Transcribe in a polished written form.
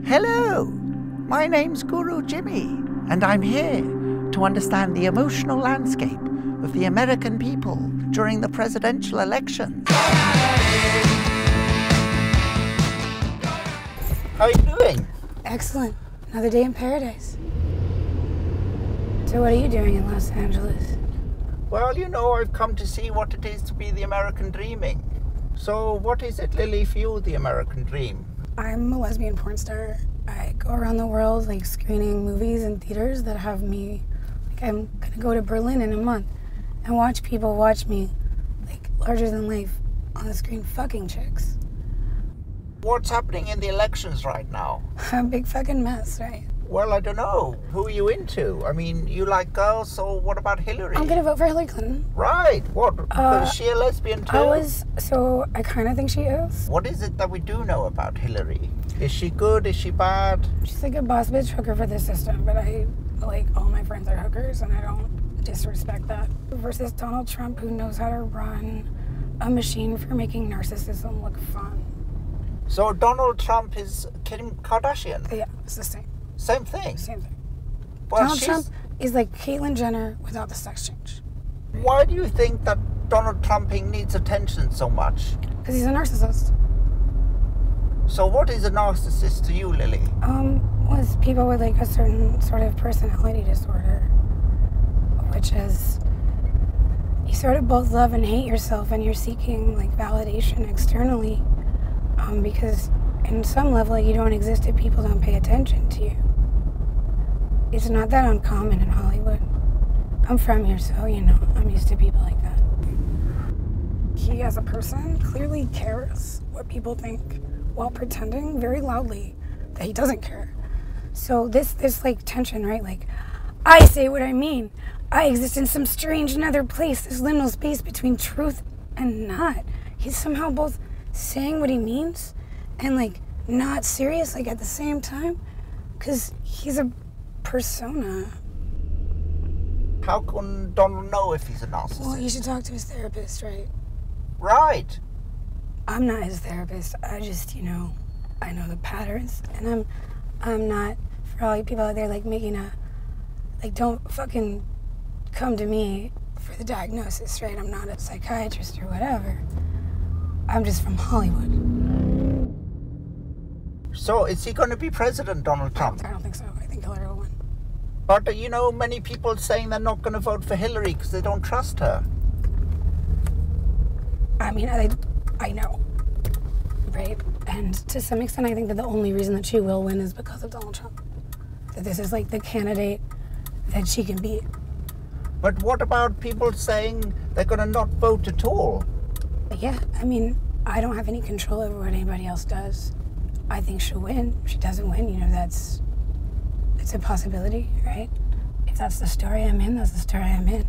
Hello, my name's Guru Jimmy, and I'm here to understand the emotional landscape of the American people during the presidential elections. How are you doing? Excellent. Another day in paradise. So what are you doing in Los Angeles? Well, you know, I've come to see what it is to be the American dreaming. So what is it, Lily, for you, the American dream? I'm a lesbian porn star. I go around the world like screening movies in theaters that have me. Like I'm gonna go to Berlin in a month and watch people watch me like larger than life on the screen fucking chicks. What's happening in the elections right now? A big fucking mess, right? Well, I don't know. Who are you into? I mean, you like girls, so what about Hillary? I'm gonna vote for Hillary Clinton. Right. What? Is she a lesbian too? I kind of think she is. What is it that we do know about Hillary? Is she good? Is she bad? She's like a boss bitch hooker for the system, but all my friends are hookers and I don't disrespect that. Versus Donald Trump, who knows how to run a machine for making narcissism look fun. So Donald Trump is Kim Kardashian? Yeah, it's the same. Same thing? Same thing. Well, Donald Trump is like Caitlyn Jenner without the sex change. Why do you think that Donald Trumping needs attention so much? Because he's a narcissist. So what is a narcissist to you, Lily? Was people with like a certain sort of personality disorder, which is you sort of both love and hate yourself and you're seeking like validation externally, because in some level you don't exist if people don't pay attention to you. It's not that uncommon in Hollywood. I'm from here, so you know, I'm used to people like that. He as a person clearly cares what people think while pretending very loudly that he doesn't care. So this like tension, right? Like, I say what I mean. I exist in some strange nether place, this liminal space between truth and not. He's somehow both saying what he means and like not serious like at the same time, because he's a persona. How can Donald know if he's a narcissist? Well, you should talk to his therapist, right? Right. I'm not his therapist. I just, I know the patterns, and I'm not, for all you people out there like making don't fucking come to me for the diagnosis, right? I'm not a psychiatrist or whatever. I'm just from Hollywood. So is he going to be president, Donald Trump? I don't think so. I think Hillary will win. But many people saying they're not going to vote for Hillary because they don't trust her. I mean, I know, right? And to some extent, I think that the only reason that she will win is because of Donald Trump. That this is like the candidate that she can beat. But what about people saying they're going to not vote at all? Yeah, I mean, I don't have any control over what anybody else does. I think she'll win. If she doesn't win, it's a possibility, right? If that's the story I'm in, that's the story I'm in.